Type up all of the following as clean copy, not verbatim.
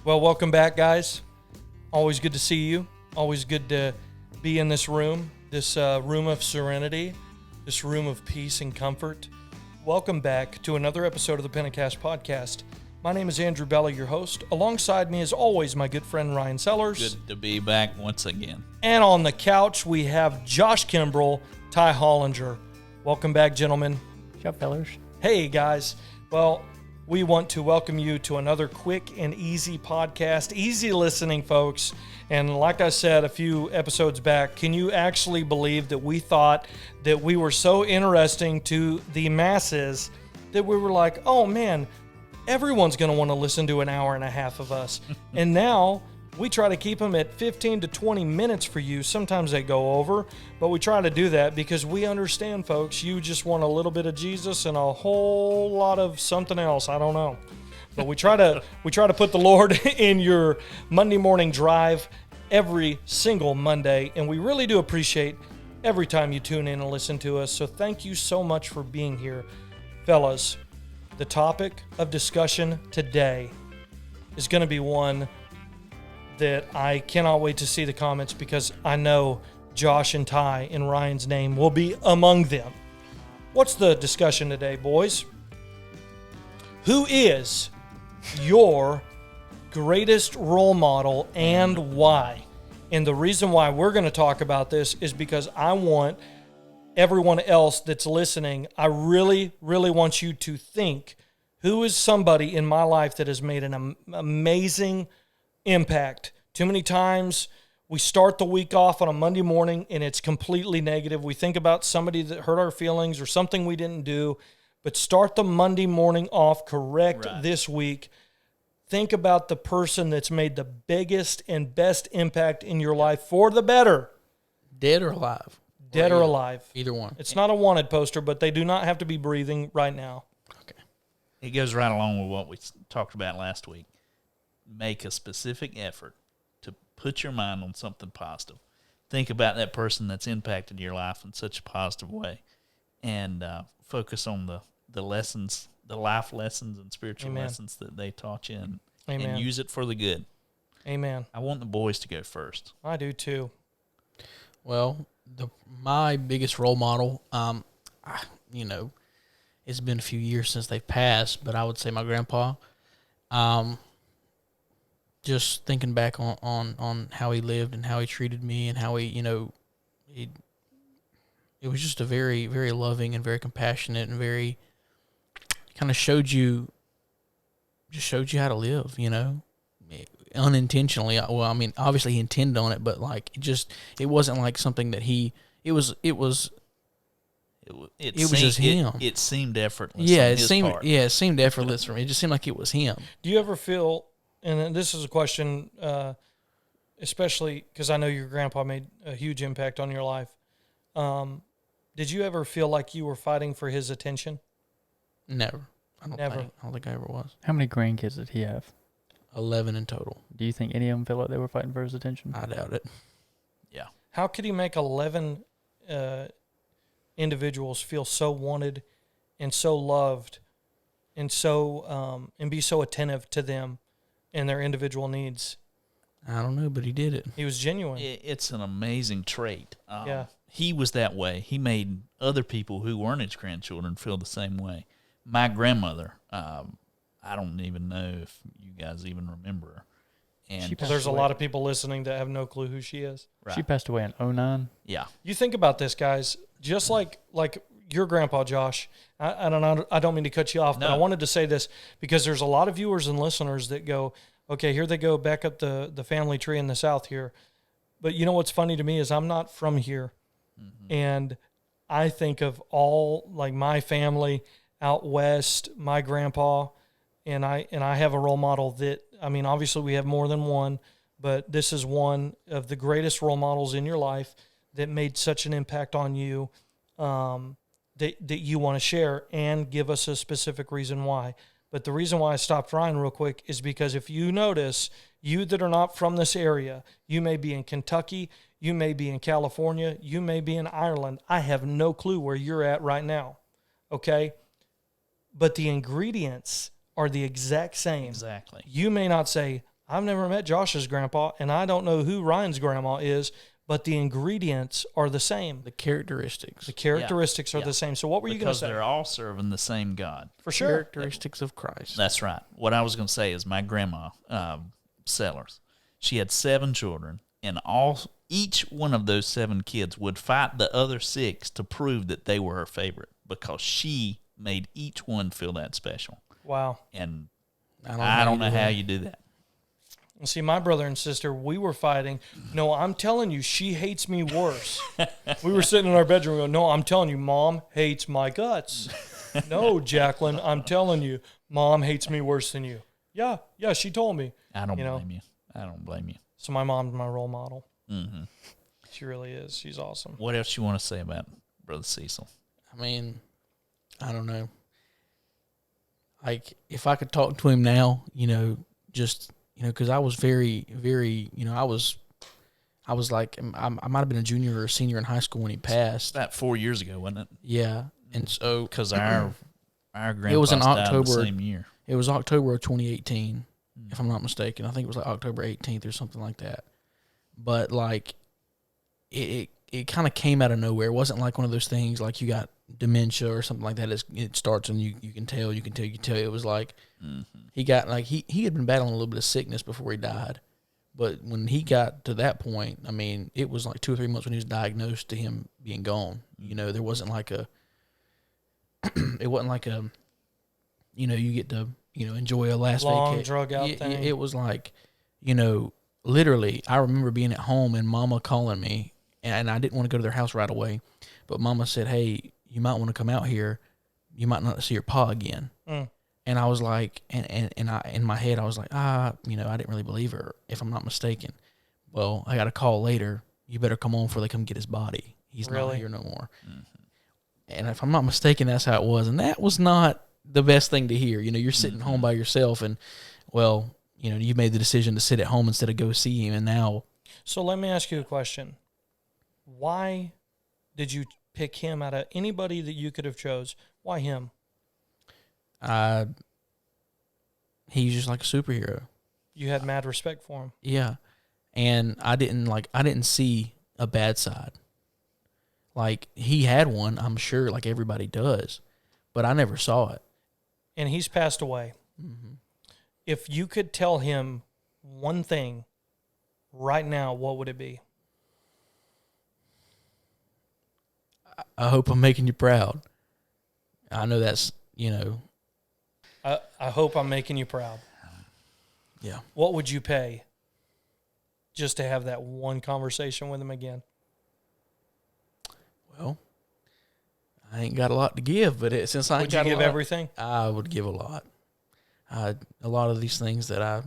Well, welcome back, guys. Always good to see you. Always good to be in this room of serenity, this room of peace and comfort. Welcome back to another episode of the Pentacast Podcast. My name is Andrew Bella, your host. Alongside me, as always, my good friend Ryan Sellers. Good to be back once again. And on the couch, we have Josh Kimbrell, Ty Hollinger. Welcome back, gentlemen. What's up, fellers? Hey, guys. Well, we want to welcome you to another quick and easy podcast. Easy listening, folks. And like I said a few episodes back, can you actually believe that we thought that we were so interesting to the masses that we were like, oh man, everyone's going to want to listen to an hour and a half of us. And now we try to keep them at 15 to 20 minutes for you. Sometimes they go over, but we try to do that because we understand, folks, you just want a little bit of Jesus and a whole lot of something else. I don't know. But we try to put the Lord in your Monday morning drive every single Monday, and we really do appreciate every time you tune in and listen to us. So thank you so much for being here. Fellas, the topic of discussion today is going to be one that I cannot wait to see the comments because I know Josh and Ty in Ryan's name will be among them. What's the discussion today, boys? Who is your greatest role model and why? And the reason why we're going to talk about this is because I want everyone else that's listening, I really, really want you to think, who is somebody in my life that has made an amazing impact? Too many times we start the week off on a Monday morning and it's completely negative. We think about somebody that hurt our feelings or something we didn't do, but start the Monday morning off correct this week. Think about the person that's made the biggest and best impact in your life for the better. Dead or alive? Dead or alive. Either one. It's not a wanted poster, but they do not have to be breathing right now. Okay. It goes right along with what we talked about last week. Make a specific effort to put your mind on something positive. Think about that person that's impacted your life in such a positive way, and focus on the lessons, the life lessons and spiritual lessons that they taught you, and use it for the good. Amen. I want the boys to go first. I do too. Well, my biggest role model, it's been a few years since they've passed, but I would say my grandpa. Just thinking back on how he lived and how he treated me and how it was just a very, very loving and very compassionate and very kind of showed you how to live, unintentionally. Well, I mean, obviously he intended on it, but like it wasn't like something that it was just him. It seemed effortless. Yeah, it seemed effortless for me. It just seemed like it was him. Do you ever feel, and this is a question, especially because I know your grandpa made a huge impact on your life. Did you ever feel like you were fighting for his attention? Never. I don't think I ever was. How many grandkids did he have? 11 in total. Do you think any of them felt like they were fighting for his attention? I doubt it. Yeah. How could he make 11 individuals feel so wanted and so loved and so and be so attentive to them and their individual needs? I don't know, but he did it. He was genuine. It's an amazing trait. Yeah. He was that way. He made other people who weren't his grandchildren feel the same way. My grandmother, I don't even know if you guys even remember her. And there's a lot of people listening that have no clue who she is. Right. She passed away in 2009. Yeah. You think about this, guys. Just like your grandpa, Josh. I don't mean to cut you off, but I wanted to say this because there's a lot of viewers and listeners that go, okay, here they go back up the family tree in the South here. But you know what's funny to me is I'm not from here. Mm-hmm. And I think of all like my family out west, my grandpa, and I have a role model that, I mean, obviously we have more than one, but this is one of the greatest role models in your life that made such an impact on you that you want to share and give us a specific reason why. But the reason why I stopped Ryan real quick is because if you notice, you that are not from this area, you may be in Kentucky, you may be in California, you may be in Ireland. I have no clue where you're at right now, okay? But the ingredients are the exact same. Exactly. You may not say, I've never met Josh's grandpa, and I don't know who Ryan's grandma is, but the ingredients are the same. The characteristics. The characteristics are Yeah. the same. So what were you going to Because say? they're all serving the same God. For sure. Characteristics of Christ. That's right. What I was going to say is my grandma, Sellers, she had 7 children, and each one of those 7 kids would fight the other 6 to prove that they were her favorite because she made each one feel that special. Wow. And I don't know how you do that. See, my brother and sister, we were fighting. No, I'm telling you, she hates me worse. We were sitting in our bedroom going, no, I'm telling you, Mom hates my guts. No, Jacqueline, I'm telling you, Mom hates me worse than you. Yeah, she told me. I don't You know? blame you. I don't blame you. So my mom's my role model. Mm-hmm. She really is. She's awesome. What else you want to say about Brother Cecil? I mean, I don't know. Like, if I could talk to him now, because I was very, very, I was like, I might have been a junior or a senior in high school when he passed. About 4 years ago, wasn't it? Yeah. And so, Because our grandpa It was in died October. the same year. it was October of 2018, if I'm not mistaken. I think it was like October 18th or something like that. But like, it kind of came out of nowhere. It wasn't like one of those things like you got dementia or something like that. It starts and you can tell. It was like he got like he had been battling a little bit of sickness before he died. But when he got to that point, I mean, it was like 2 or 3 months when he was diagnosed to him being gone. There wasn't like it wasn't like you get to, enjoy a last Long vacation. drug out thing. It was like, literally, I remember being at home and Mama calling me, and I didn't want to go to their house right away. But Mama said, hey, you might want to come out here. You might not see your pa again. Mm. And I was like, and I, in my head, I was like, I didn't really believe her, if I'm not mistaken. Well, I got a call later. You better come on before they come get his body. He's not Really? here no more. Mm-hmm. And if I'm not mistaken, that's how it was. And that was not the best thing to hear. You're sitting home by yourself, and, well, you made the decision to sit at home instead of go see him, and now. So let me ask you a question. Why did you pick him out of anybody that you could have chose? Why him? He's just like a superhero. You had mad respect for him. Yeah. And I didn't see a bad side. Like, he had one, I'm sure, like everybody does, but I never saw it. And he's passed away. Mm-hmm. If you could tell him one thing right now, what would it be? I hope I'm making you proud. I know that's, I hope I'm making you proud. yeah. What would you pay just to have that one conversation with him again? Well, I ain't got a lot to give, but since I ain't Would you got give a lot, everything? I would give a lot. A lot of these things that I,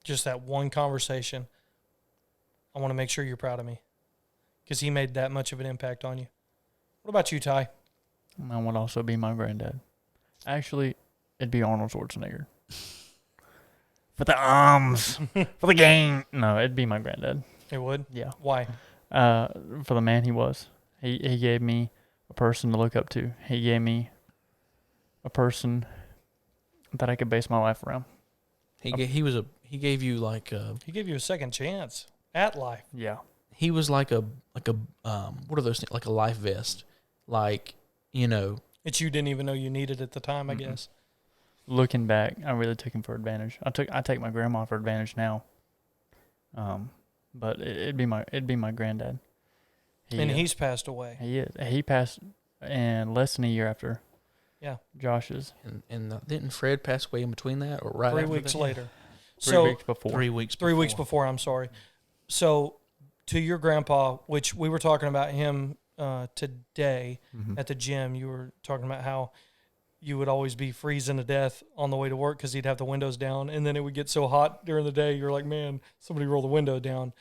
Just that one conversation. I want to make sure you're proud of me because he made that much of an impact on you. What about you, Ty? Mine would also be my granddad. Actually, it'd be Arnold Schwarzenegger. For the arms. For the game. No, it'd be my granddad. It would? Yeah. Why? For the man he was. He gave me a person to look up to. He gave me a person that I could base my life around. he gave you like He gave you a second chance at life. Yeah. he was like a what are those things, like a life vest, like, That you didn't even know you needed at the time, I Mm-mm. guess. Looking back, I really took him for advantage. I take my grandma for advantage now. But it'd be my granddad. And he's passed away. He is. He passed in less than a year after. Yeah. Josh's. and didn't Fred pass away in between that, or right 3 after weeks that? later. 3 So weeks before. 3 weeks. 3 weeks before, I'm sorry. So to your grandpa, which we were talking about him today Mhm. at the gym, you were talking about how you would always be freezing to death on the way to work because he'd have the windows down, and then it would get so hot during the day, you're like, man, somebody roll the window down.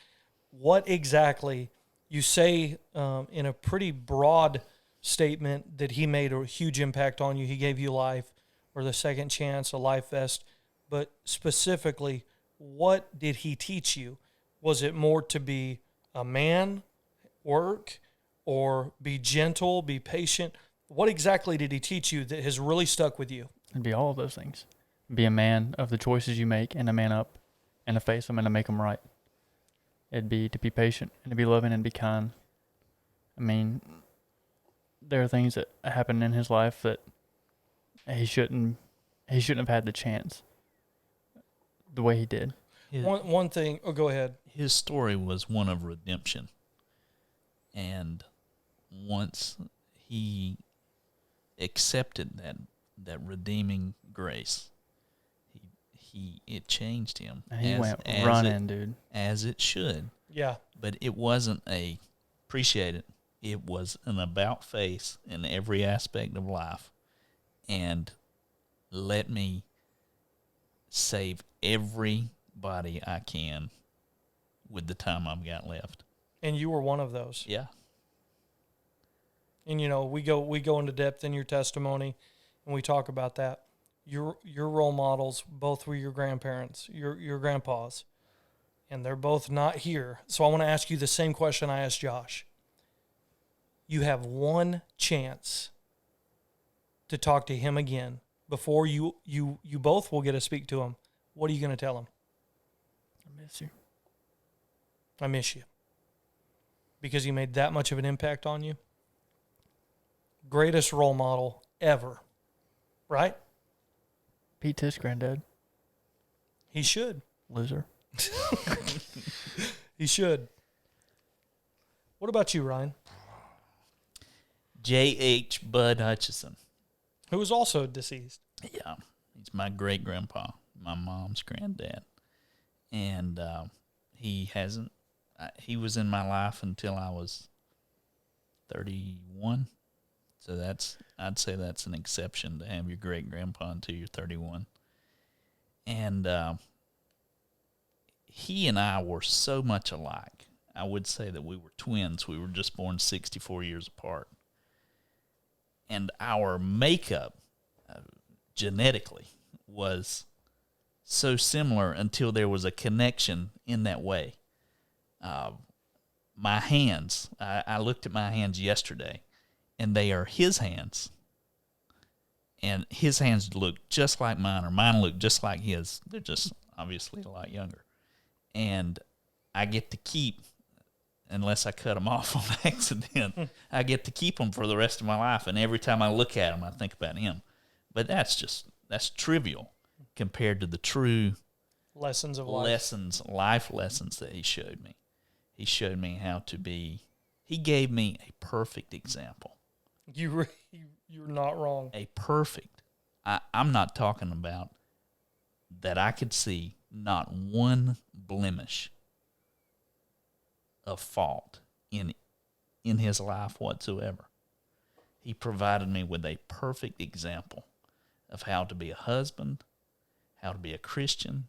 What exactly, you say in a pretty broad statement that he made a huge impact on you, he gave you life, or the second chance, a life vest, but specifically, what did he teach you? Was it more to be a man, work, or be gentle, be patient? What exactly did he teach you that has really stuck with you? It'd be all of those things. be a man of the choices you make and a man up and to face them and to make them right. It'd be to be patient and to be loving and be kind. I mean, there are things that happen in his life that he shouldn't have had the chance the way he did. One thing. Oh, go ahead. His story was one of redemption. And once he accepted that redeeming grace, it changed him. And he went running, dude. As it should. Yeah. But it wasn't appreciate it. It was an about face in every aspect of life. And let me save everybody I can with the time I've got left. And you were one of those. Yeah. And we go into depth in your testimony, and we talk about that. Your role models both were your grandparents, your grandpas, and they're both not here. So I want to ask you the same question I asked Josh. You have one chance to talk to him again before you both will get to speak to him. What are you going to tell him? I miss you. I miss you. Because he made that much of an impact on you. Greatest role model ever. Right? Pete Tisch, granddad. He should. Loser. He should. What about you, Ryan? J.H. Bud Hutchison. Who was also deceased. Yeah. He's my great-grandpa, my mom's granddad. And he was in my life until I was 31. So I'd say that's an exception to have your great-grandpa until you're 31. And he and I were so much alike. I would say that we were twins. We were just born 64 years apart. And our makeup, genetically, was so similar until there was a connection in that way. My hands, I looked at my hands yesterday, and they are his hands. And his hands look just like mine, or mine look just like his. They're just obviously a lot younger. And I get to keep, unless I cut them off on accident, I get to keep them for the rest of my life. And every time I look at them, I think about him. But that's trivial compared to the true lessons of life. Life lessons that he showed me. He showed me how to be. He gave me a perfect example. You're not wrong. A perfect. I'm not talking about that I could see not one blemish of fault in his life whatsoever. He provided me with a perfect example of how to be a husband, how to be a Christian,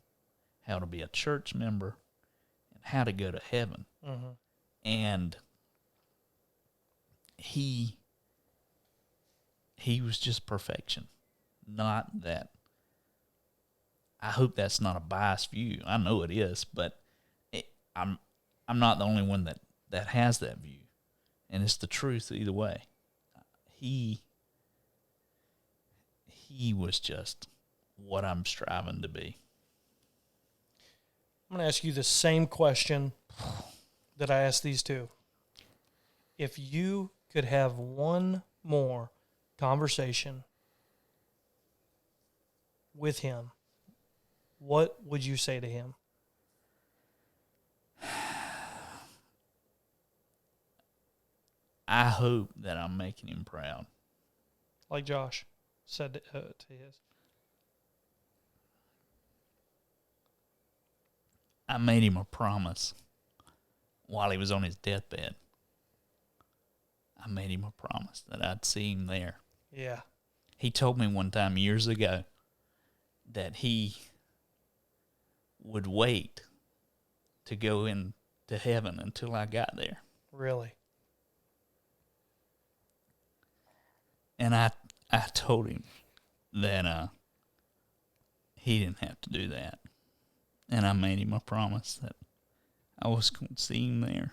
how to be a church member, and how to go to heaven. Mm-hmm. And he was just perfection. Not that. I hope that's not a biased view. I know it is, but I'm not the only one that has that view, and it's the truth either way. He was just what I'm striving to be. I'm going to ask you the same question that I asked these two. If you could have one more conversation with him, what would you say to him? I hope that I'm making him proud. Like Josh said to his. I made him a promise while he was on his deathbed. I made him a promise that I'd see him there. Yeah. He told me one time years ago that he would wait to go into heaven until I got there. Really? And I told him that he didn't have to do that. And I made him a promise that I was going to see him there.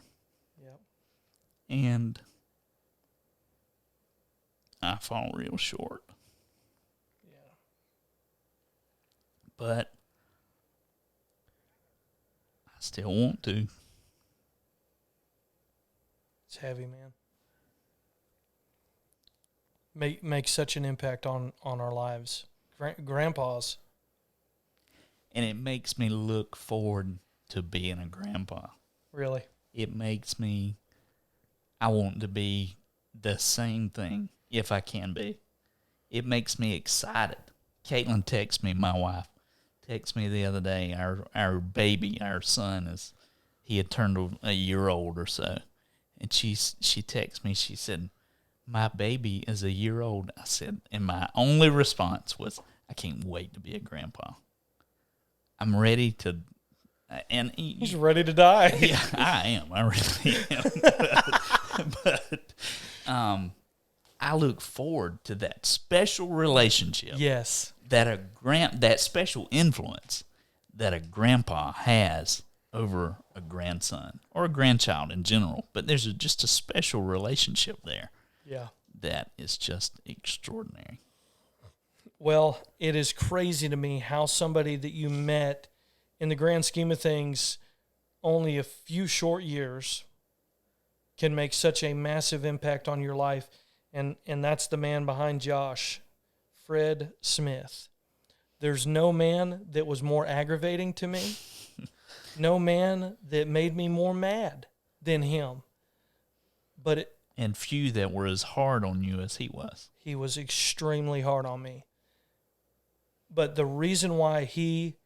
Yep. And I fall real short. Yeah. But I still want to. It's heavy, man. Make such an impact on our lives. Grandpas. And it makes me look forward to being a grandpa. Really? It makes me, I want to be the same thing if I can be. It makes me excited. Caitlin texts me, my wife, texted me the other day, our baby, our son, he had turned a year old or so. And she texted me, she said, my baby is a year old. I said, and my only response was, I can't wait to be a grandpa. I'm ready to, and he's ready to die. Yeah, I am. I really am. but I look forward to that special relationship. Yes. That special influence that a grandpa has over a grandson or a grandchild in general. But there's just a special relationship there. Yeah. That is just extraordinary. Well, it is crazy to me how somebody that you met in the grand scheme of things only a few short years can make such a massive impact on your life. And that's the man behind Josh, Fred Smith. There's no man that was more aggravating to me, no man that made me more mad than him. And few that were as hard on you as he was. He was extremely hard on me. But the reason why he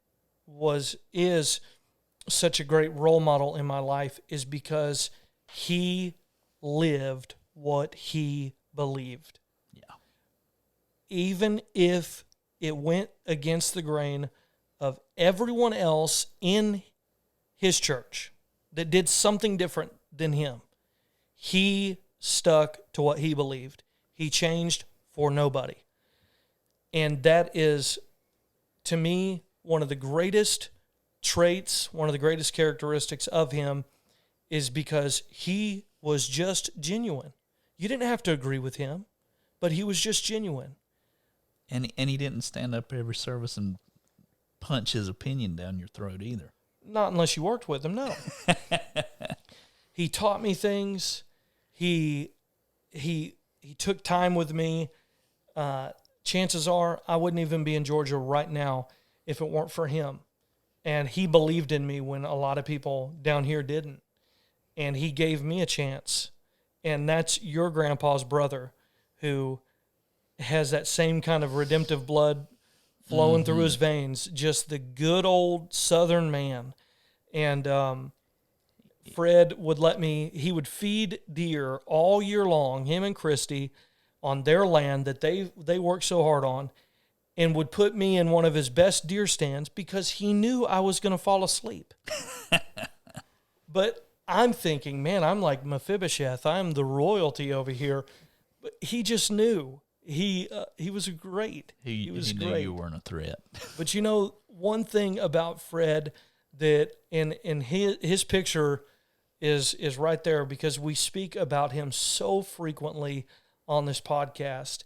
is such a great role model in my life is because he lived what he believed. Yeah. Even if it went against the grain of everyone else in his church that did something different than him, he stuck to what he believed. He changed for nobody. And that is, to me, one of the greatest traits, one of the greatest characteristics of him is because he was just genuine. You didn't have to agree with him, but he was just genuine. And he didn't stand up every service and punch his opinion down your throat either. Not unless you worked with him, no. He taught me things. He took time with me. Chances are I wouldn't even be in Georgia right now if it weren't for him. And he believed in me when a lot of people down here didn't. And he gave me a chance. And that's your grandpa's brother who has that same kind of redemptive blood flowing through his veins, just the good old Southern man. And Fred would he would feed deer all year long, him and Christy, on their land that they worked so hard on, and would put me in one of his best deer stands because he knew I was going to fall asleep. But I'm thinking, man, I'm like Mephibosheth. I'm the royalty over here. But he just knew. He was great. He was knew great. you weren't a threat. But you know, one thing about Fred that in his picture is right there because we speak about him so frequently on this podcast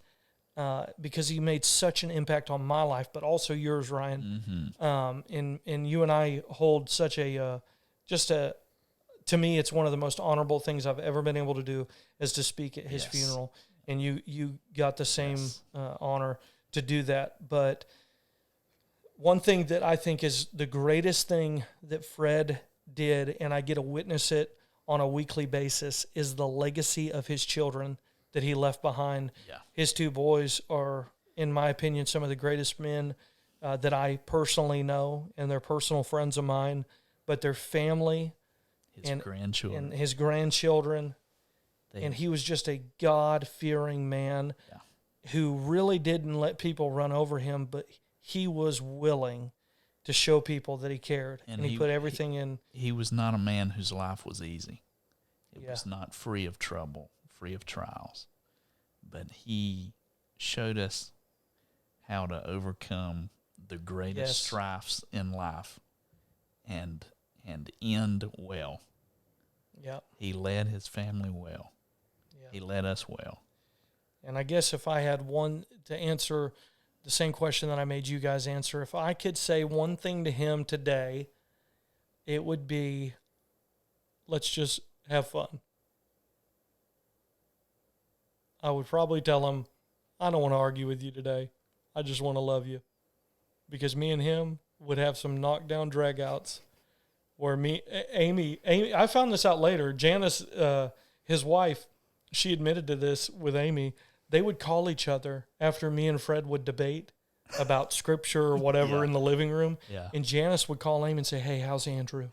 because he made such an impact on my life, but also yours, Ryan. Mm-hmm. And you and I hold such to me, it's one of the most honorable things I've ever been able to do is to speak at his funeral. And you got the same honor to do that. But one thing that I think is the greatest thing that Fred did, and I get to witness it on a weekly basis, is the legacy of his children that he left behind. Yeah. His two boys are, in my opinion, some of the greatest men that I personally know, and they're personal friends of mine, but their family His grandchildren. and his grandchildren. And he was just a God-fearing man who really didn't let people run over him, but he was willing to show people that he cared. And he put everything in. He was not a man whose life was easy. It was not free of trouble, free of trials. But he showed us how to overcome the greatest strifes in life and end well. Yeah. He led his family well. He led us well. And I guess if I had one to answer the same question that I made you guys answer. If I could say one thing to him today, it would be, let's just have fun. I would probably tell him, I don't want to argue with you today. I just want to love you. Because me and him would have some knockdown dragouts where Amy, I found this out later. Janice, his wife, she admitted to this with Amy. They would call each other after me and Fred would debate about scripture or whatever in the living room. Yeah. And Janice would call Amy and say, hey, how's Andrew?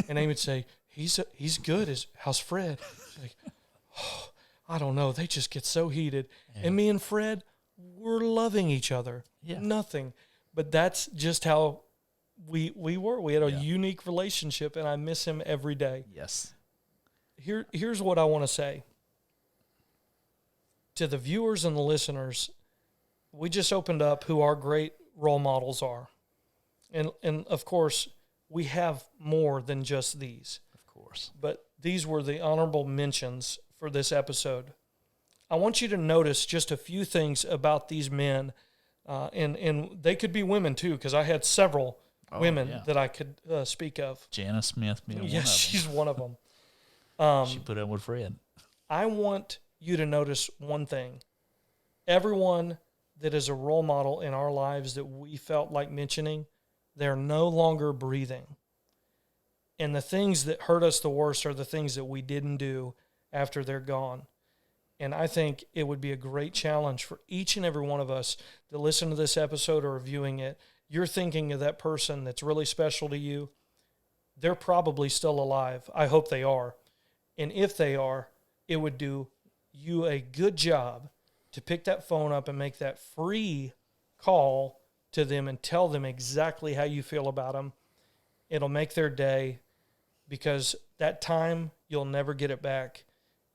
And Amy would say, he's good. How's Fred? She's like, oh, I don't know. They just get so heated. Yeah. And me and Fred, we're loving each other. Yeah. Nothing. But that's just how we were. We had a unique relationship, and I miss him every day. Yes. Here's what I want to say. To the viewers and the listeners, we just opened up who our great role models are. And of course, we have more than just these. Of course. But these were the honorable mentions for this episode. I want you to notice just a few things about these men, and they could be women too, because I had several women that I could speak of. Janice Smith being one of them. Yes, she's one of them. She put up with Fred. I want you to notice one thing. Everyone that is a role model in our lives that we felt like mentioning, they're no longer breathing. And the things that hurt us the worst are the things that we didn't do after they're gone. And I think it would be a great challenge for each and every one of us to listen to this episode or viewing it. You're thinking of that person that's really special to you. They're probably still alive. I hope they are. And if they are, it would do you a good job to pick that phone up and make that free call to them and tell them exactly how you feel about them. It'll make their day, because that time, you'll never get it back.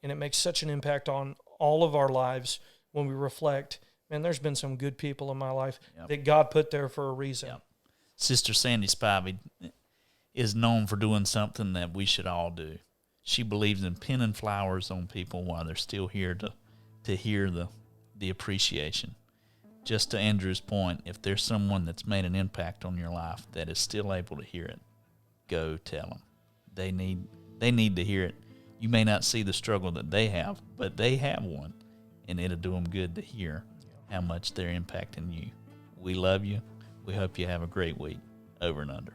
And it makes such an impact on all of our lives when we reflect, man, there's been some good people in my life that God put there for a reason. Yep. Sister Sandy Spivey is known for doing something that we should all do. She believes in pinning flowers on people while they're still here to hear the appreciation. Just to Andrew's point, if there's someone that's made an impact on your life that is still able to hear it, go tell them. They need to hear it. You may not see the struggle that they have, but they have one, and it'll do them good to hear how much they're impacting you. We love you. We hope you have a great week. Over and under.